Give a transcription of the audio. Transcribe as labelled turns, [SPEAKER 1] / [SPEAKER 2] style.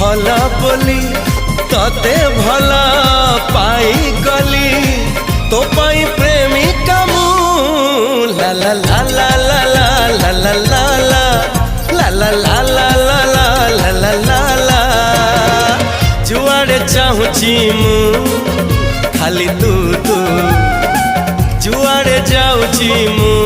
[SPEAKER 1] भला बोली तते भला पाई गली तो पाई प्रेमिका मु ला ला ला ला ला ला ला ला ला ला ला ला ला ला ला ला ला जुआड़े चाहूची मु खाली तू तू जुआड़े जाऊची मु।